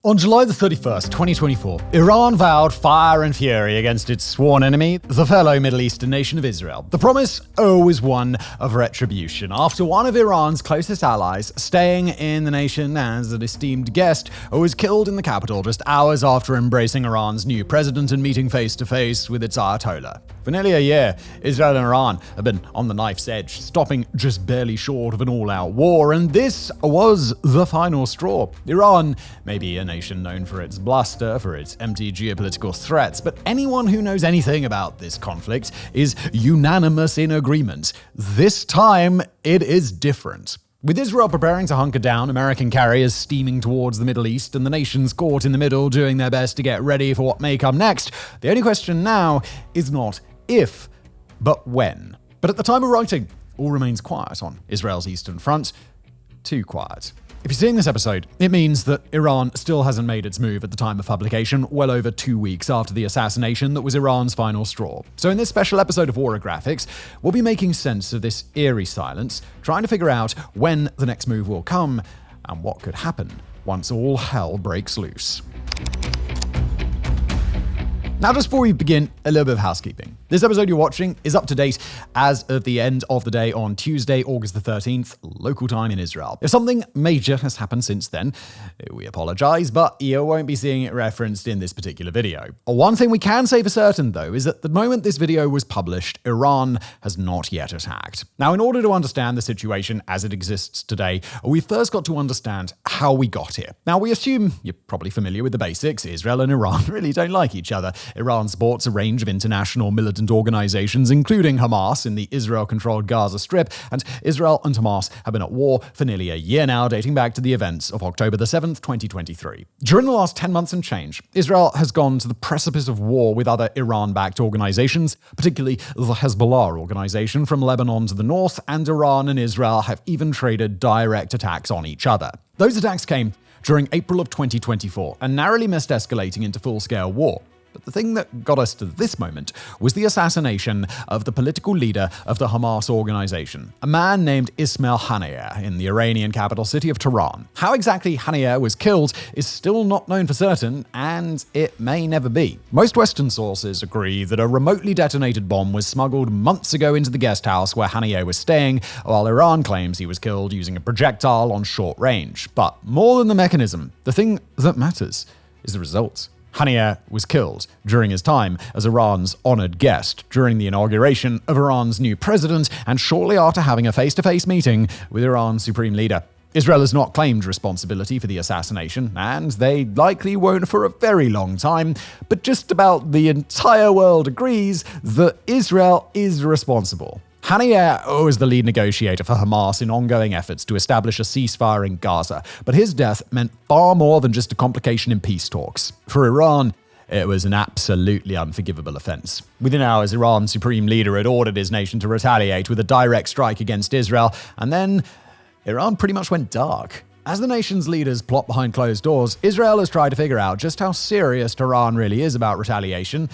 On July the 31st, 2024, Iran vowed fire and fury against its sworn enemy, the fellow Middle Eastern nation of Israel. The promise was one of retribution, after one of Iran's closest allies, staying in the nation as an esteemed guest, was killed in the capital just hours after embracing Iran's new president and meeting face-to-face with its Ayatollah. For nearly a year, Israel and Iran have been on the knife's edge, stopping just barely short of an all-out war, and this was the final straw. Iran may be a nation known for its bluster, for its empty geopolitical threats, but anyone who knows anything about this conflict is unanimous in agreement. This time, it is different. With Israel preparing to hunker down, American carriers steaming towards the Middle East, and the nations caught in the middle doing their best to get ready for what may come next, the only question now is not if, but when. But at the time of writing, all remains quiet on Israel's Eastern Front. Too quiet. If you're seeing this episode, it means that Iran still hasn't made its move at the time of publication, well over 2 weeks after the assassination that was Iran's final straw. So in this special episode of Warographics, we'll be making sense of this eerie silence, trying to figure out when the next move will come, and what could happen once all hell breaks loose. Now, just before we begin, a little bit of housekeeping. This episode you're watching is up to date as of the end of the day on Tuesday, August the 13th, local time in Israel. If something major has happened since then, we apologize, but you won't be seeing it referenced in this particular video. One thing we can say for certain, though, is that the moment this video was published, Iran has not yet attacked. Now, in order to understand the situation as it exists today, we first got to understand how we got here. Now, we assume you're probably familiar with the basics. Israel and Iran really don't like each other. Iran supports a range of international militant organizations, including Hamas in the Israel-controlled Gaza Strip, and Israel and Hamas have been at war for nearly a year now, dating back to the events of October the 7th, 2023. During the last 10 months and change, Israel has gone to the precipice of war with other Iran-backed organizations, particularly the Hezbollah organization from Lebanon to the north, and Iran and Israel have even traded direct attacks on each other. Those attacks came during April of 2024 and narrowly missed escalating into full-scale war. But the thing that got us to this moment was the assassination of the political leader of the Hamas organization, a man named Ismail Haniyeh, in the Iranian capital city of Tehran. How exactly Haniyeh was killed is still not known for certain, and it may never be. Most Western sources agree that a remotely detonated bomb was smuggled months ago into the guest house where Haniyeh was staying, while Iran claims he was killed using a projectile on short range. But more than the mechanism, the thing that matters is the results. Haniyeh was killed during his time as Iran's honored guest during the inauguration of Iran's new president and shortly after having a face-to-face meeting with Iran's supreme leader. Israel has not claimed responsibility for the assassination, and they likely won't for a very long time, but just about the entire world agrees that Israel is responsible. Haniyeh was the lead negotiator for Hamas in ongoing efforts to establish a ceasefire in Gaza, but his death meant far more than just a complication in peace talks. For Iran, it was an absolutely unforgivable offense. Within hours, Iran's supreme leader had ordered his nation to retaliate with a direct strike against Israel, and then Iran pretty much went dark. As the nation's leaders plot behind closed doors, Israel has tried to figure out just how serious Tehran really is about retaliation.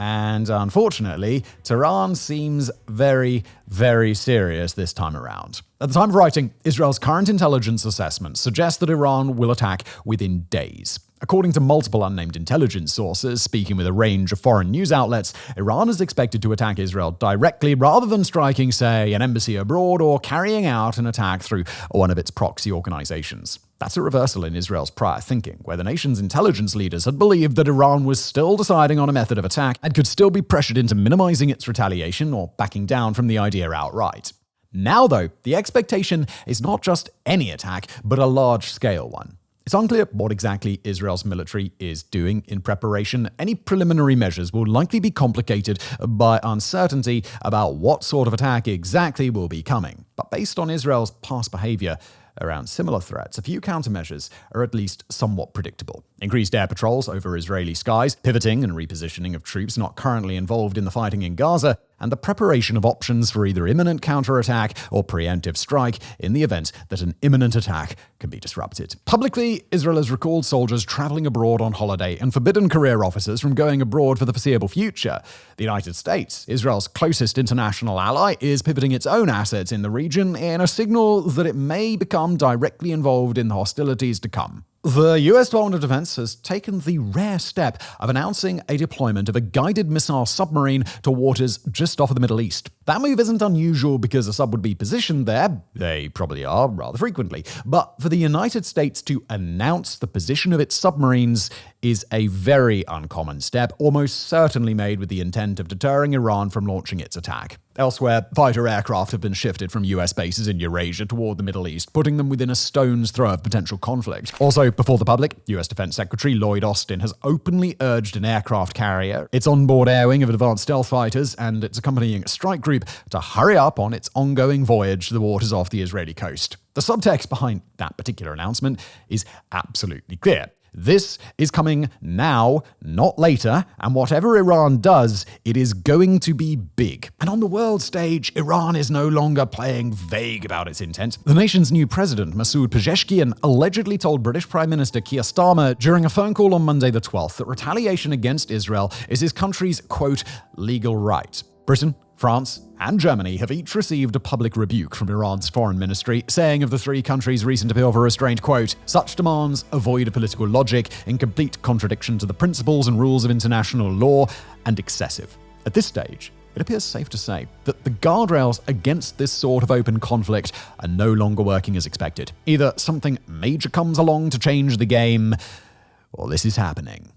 And unfortunately, Tehran seems very, very serious this time around. At the time of writing, Israel's current intelligence assessment suggests that Iran will attack within days. According to multiple unnamed intelligence sources, speaking with a range of foreign news outlets, Iran is expected to attack Israel directly rather than striking, say, an embassy abroad or carrying out an attack through one of its proxy organizations. That's a reversal in Israel's prior thinking, where the nation's intelligence leaders had believed that Iran was still deciding on a method of attack and could still be pressured into minimizing its retaliation or backing down from the idea outright. Now, though, the expectation is not just any attack, but a large-scale one. It's unclear what exactly Israel's military is doing in preparation. Any preliminary measures will likely be complicated by uncertainty about what sort of attack exactly will be coming. But based on Israel's past behavior around similar threats, a few countermeasures are at least somewhat predictable. Increased air patrols over Israeli skies, pivoting and repositioning of troops not currently involved in the fighting in Gaza, and the preparation of options for either imminent counterattack or preemptive strike in the event that an imminent attack can be disrupted. Publicly, Israel has recalled soldiers traveling abroad on holiday and forbidden career officers from going abroad for the foreseeable future. The United States, Israel's closest international ally, is pivoting its own assets in the region in a signal that it may become directly involved in the hostilities to come. the US Department of Defense has taken the rare step of announcing a deployment of a guided missile submarine to waters just off of the Middle East. That move isn't unusual because a sub would be positioned there. They probably are rather frequently. But for the United States to announce the position of its submarines is a very uncommon step, almost certainly made with the intent of deterring Iran from launching its attack. Elsewhere, fighter aircraft have been shifted from US bases in Eurasia toward the Middle East, putting them within a stone's throw of potential conflict. Also, before the public, US Defense Secretary Lloyd Austin has openly urged an aircraft carrier, its onboard air wing of advanced stealth fighters, and its accompanying strike group to hurry up on its ongoing voyage to the waters off the Israeli coast. The subtext behind that particular announcement is absolutely clear. This is coming now, not later, and whatever Iran does, it is going to be big. And on the world stage, Iran is no longer playing vague about its intent. The nation's new president, Masoud Pezeshkian, allegedly told British Prime Minister Keir Starmer during a phone call on Monday the 12th that retaliation against Israel is his country's, quote, legal right. Britain, France, and Germany have each received a public rebuke from Iran's foreign ministry, saying of the three countries' recent appeal for restraint, quote, such demands avoid political logic, in complete contradiction to the principles and rules of international law, and excessive. At this stage, it appears safe to say that the guardrails against this sort of open conflict are no longer working as expected. Either something major comes along to change the game, or this is happening.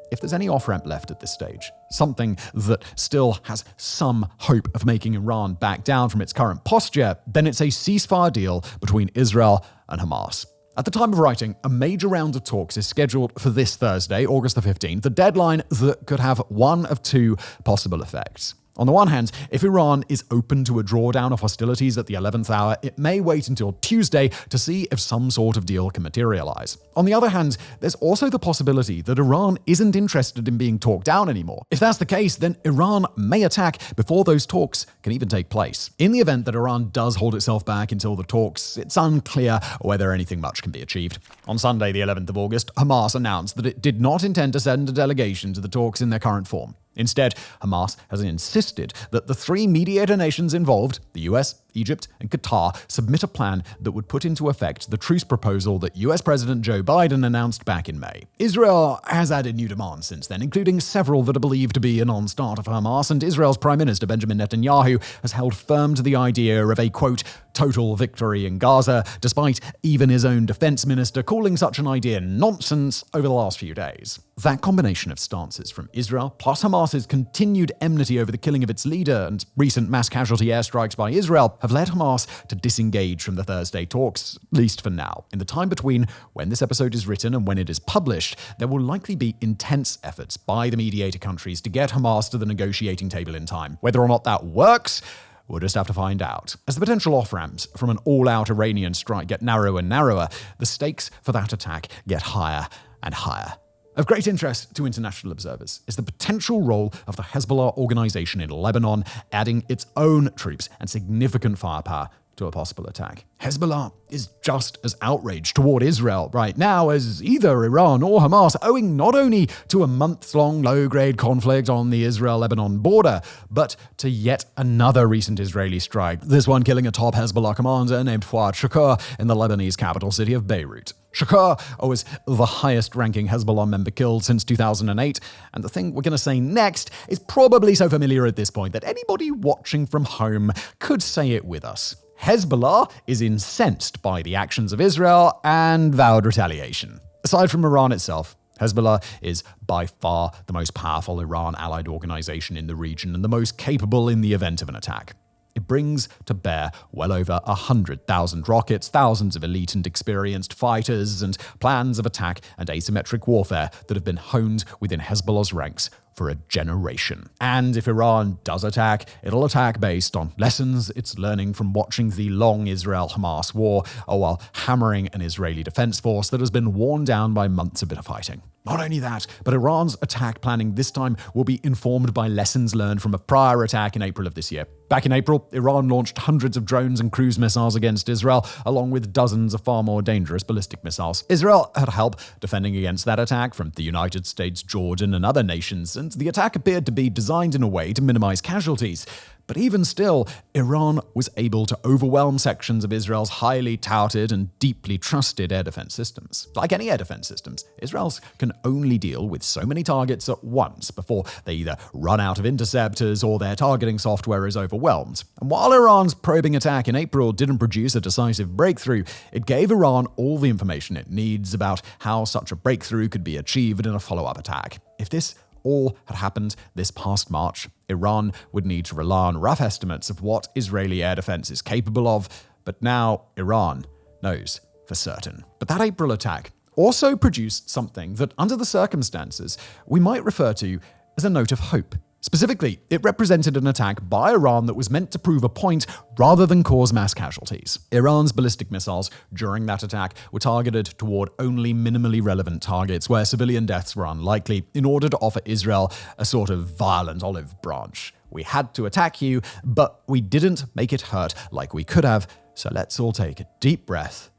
If there's any off-ramp left at this stage, something that still has some hope of making Iran back down from its current posture, then it's a ceasefire deal between Israel and Hamas. At the time of writing, a major round of talks is scheduled for this Thursday, August the 15th, a deadline that could have one of two possible effects. On the one hand, if Iran is open to a drawdown of hostilities at the 11th hour, it may wait until Tuesday to see if some sort of deal can materialize. On the other hand, there's also the possibility that Iran isn't interested in being talked down anymore. If that's the case, then Iran may attack before those talks can even take place. In the event that Iran does hold itself back until the talks, it's unclear whether anything much can be achieved. On Sunday, the 11th of August, Hamas announced that it did not intend to send a delegation to the talks in their current form. Instead, Hamas has insisted that the three mediator nations involved, the US, Egypt, and Qatar, submit a plan that would put into effect the truce proposal that US President Joe Biden announced back in May. Israel has added new demands since then, including several that are believed to be a non-starter for Hamas, and Israel's Prime Minister Benjamin Netanyahu has held firm to the idea of a, quote, total victory in Gaza, despite even his own defense minister calling such an idea nonsense over the last few days. That combination of stances from Israel, plus Hamas's continued enmity over the killing of its leader and recent mass casualty airstrikes by Israel, have led Hamas to disengage from the Thursday talks, at least for now. In the time between when this episode is written and when it is published, there will likely be intense efforts by the mediator countries to get Hamas to the negotiating table in time. Whether or not that works, we'll just have to find out. As the potential off-ramps from an all-out Iranian strike get narrower and narrower, the stakes for that attack get higher and higher. Of great interest to international observers is the potential role of the Hezbollah organization in Lebanon, adding its own troops and significant firepower to a possible attack. Hezbollah is just as outraged toward Israel right now as either Iran or Hamas, owing not only to a months-long low-grade conflict on the Israel-Lebanon border, but to yet another recent Israeli strike, this one killing a top Hezbollah commander named Fuad Shukr in the Lebanese capital city of Beirut. Shukr was the highest-ranking Hezbollah member killed since 2008, and the thing we're going to say next is probably so familiar at this point that anybody watching from home could say it with us. Hezbollah is incensed by the actions of Israel and vowed retaliation. Aside from Iran itself, Hezbollah is by far the most powerful Iran-allied organization in the region and the most capable in the event of an attack. It brings to bear well over 100,000 rockets, thousands of elite and experienced fighters, and plans of attack and asymmetric warfare that have been honed within Hezbollah's ranks for a generation. And if Iran does attack, it'll attack based on lessons it's learning from watching the long Israel-Hamas war, while hammering an Israeli defense force that has been worn down by months of bitter fighting. Not only that, but Iran's attack planning this time will be informed by lessons learned from a prior attack in April of this year. Back in April, Iran launched hundreds of drones and cruise missiles against Israel, along with dozens of far more dangerous ballistic missiles. Israel had help defending against that attack from the United States, Jordan, and other nations, and and the attack appeared to be designed in a way to minimize casualties. But even still, Iran was able to overwhelm sections of Israel's highly touted and deeply trusted air defense systems. Like any air defense systems, Israel's can only deal with so many targets at once before they either run out of interceptors or their targeting software is overwhelmed. And while Iran's probing attack in April didn't produce a decisive breakthrough, it gave Iran all the information it needs about how such a breakthrough could be achieved in a follow-up attack. If this all had happened this past March, Iran would need to rely on rough estimates of what Israeli air defense is capable of, but now Iran knows for certain. But that April attack also produced something that, under the circumstances, we might refer to as a note of hope. Specifically, it represented an attack by Iran that was meant to prove a point rather than cause mass casualties. Iran's ballistic missiles during that attack were targeted toward only minimally relevant targets where civilian deaths were unlikely in order to offer Israel a sort of violent olive branch. We had to attack you, but we didn't make it hurt like we could have, so let's all take a deep breath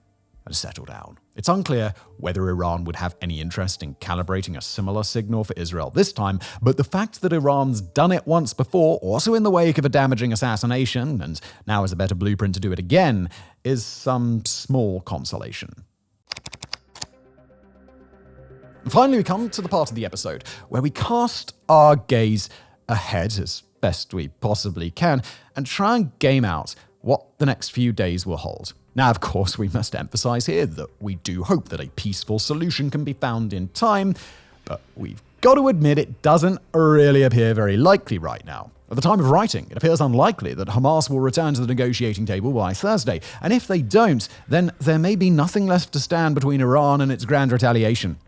and settle down. It's unclear whether Iran would have any interest in calibrating a similar signal for Israel this time, but the fact that Iran's done it once before, also in the wake of a damaging assassination, and now has a better blueprint to do it again, is some small consolation. And finally, we come to the part of the episode where we cast our gaze ahead as best we possibly can and try and game out what the next few days will hold. Now, of course, we must emphasize here that we do hope that a peaceful solution can be found in time, but we've got to admit it doesn't really appear very likely right now. At the time of writing, it appears unlikely that Hamas will return to the negotiating table by Thursday, and if they don't, then there may be nothing left to stand between Iran and its grand retaliation.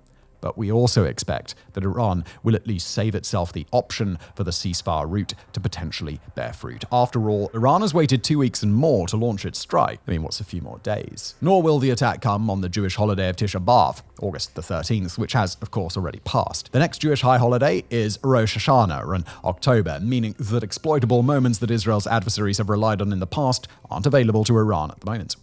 But we also expect that Iran will at least save itself the option for the ceasefire route to potentially bear fruit. After all, Iran has waited 2 weeks and more to launch its strike. I mean, what's a few more days? Nor will the attack come on the Jewish holiday of Tisha B'Av, August the 13th, which has, of course, already passed. The next Jewish high holiday is Rosh Hashanah in October, meaning that exploitable moments that Israel's adversaries have relied on in the past aren't available to Iran at the moment.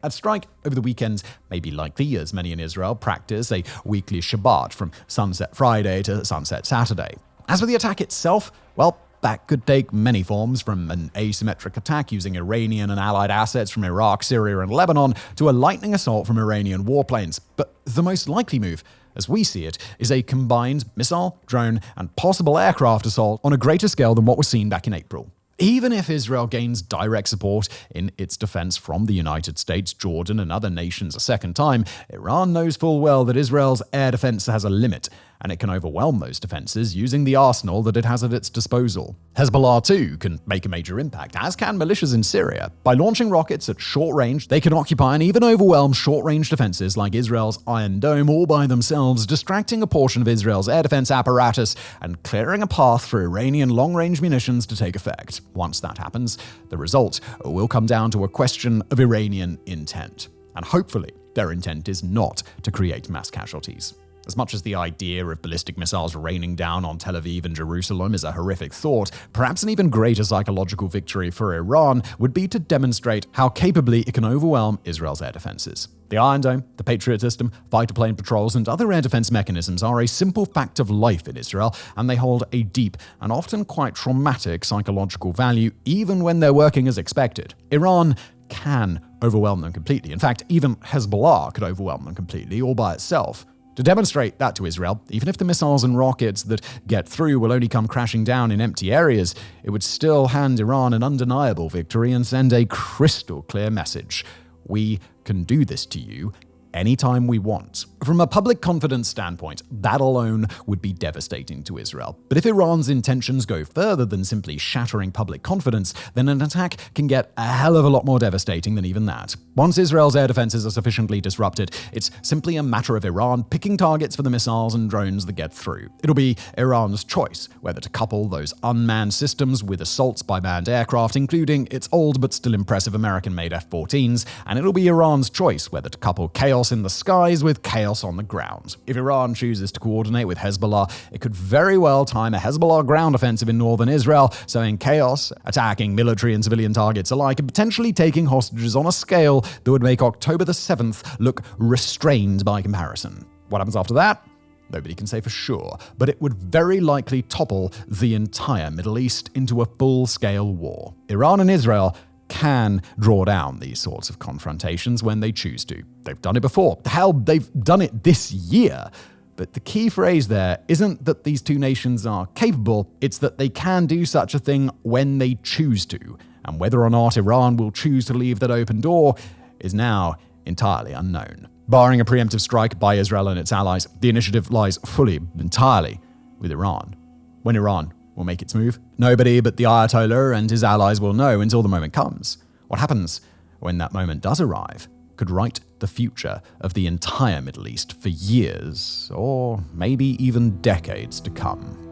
A strike over the weekend may be likely, as many in Israel practice a weekly Shabbat from sunset Friday to sunset Saturday. As for the attack itself, well, that could take many forms, from an asymmetric attack using Iranian and allied assets from Iraq, Syria, and Lebanon, to a lightning assault from Iranian warplanes. But the most likely move, as we see it, is a combined missile, drone, and possible aircraft assault on a greater scale than what was seen back in April. Even if Israel gains direct support in its defense from the United States, Jordan, and other nations a second time, Iran knows full well that Israel's air defense has a limit, and it can overwhelm those defenses using the arsenal that it has at its disposal. Hezbollah, too, can make a major impact, as can militias in Syria. By launching rockets at short range, they can occupy and even overwhelm short-range defenses like Israel's Iron Dome all by themselves, distracting a portion of Israel's air defense apparatus and clearing a path for Iranian long-range munitions to take effect. Once that happens, the result will come down to a question of Iranian intent. And hopefully, their intent is not to create mass casualties. As much as the idea of ballistic missiles raining down on Tel Aviv and Jerusalem is a horrific thought, perhaps an even greater psychological victory for Iran would be to demonstrate how capably it can overwhelm Israel's air defenses. The Iron Dome, the Patriot system, fighter plane patrols, and other air defense mechanisms are a simple fact of life in Israel, and they hold a deep and often quite traumatic psychological value, even when they're working as expected. Iran can overwhelm them completely. In fact, even Hezbollah could overwhelm them completely all by itself. To demonstrate that to Israel, even if the missiles and rockets that get through will only come crashing down in empty areas, it would still hand Iran an undeniable victory and send a crystal clear message. We can do this to you anytime we want. From a public confidence standpoint, that alone would be devastating to Israel. But if Iran's intentions go further than simply shattering public confidence, then an attack can get a hell of a lot more devastating than even that. Once Israel's air defenses are sufficiently disrupted, it's simply a matter of Iran picking targets for the missiles and drones that get through. It'll be Iran's choice whether to couple those unmanned systems with assaults by manned aircraft, including its old but still impressive American-made F-14s, and it'll be Iran's choice whether to couple chaos in the skies with chaos on the ground. If Iran chooses to coordinate with Hezbollah, it could very well time a Hezbollah ground offensive in northern Israel, sowing chaos, attacking military and civilian targets alike, and potentially taking hostages on a scale that would make October the 7th look restrained by comparison. What happens after that? Nobody can say for sure, but it would very likely topple the entire Middle East into a full-scale war. Iran and Israel can draw down these sorts of confrontations when they choose to. They've done it before. Hell, they've done it this year. But the key phrase there isn't that these two nations are capable, it's that they can do such a thing when they choose to. And whether or not Iran will choose to leave that open door is now entirely unknown. Barring a preemptive strike by Israel and its allies, the initiative lies fully, entirely with Iran. When Iran will make its move, nobody but the Ayatollah and his allies will know until the moment comes. What happens when that moment does arrive could write the future of the entire Middle East for years, or maybe even decades to come.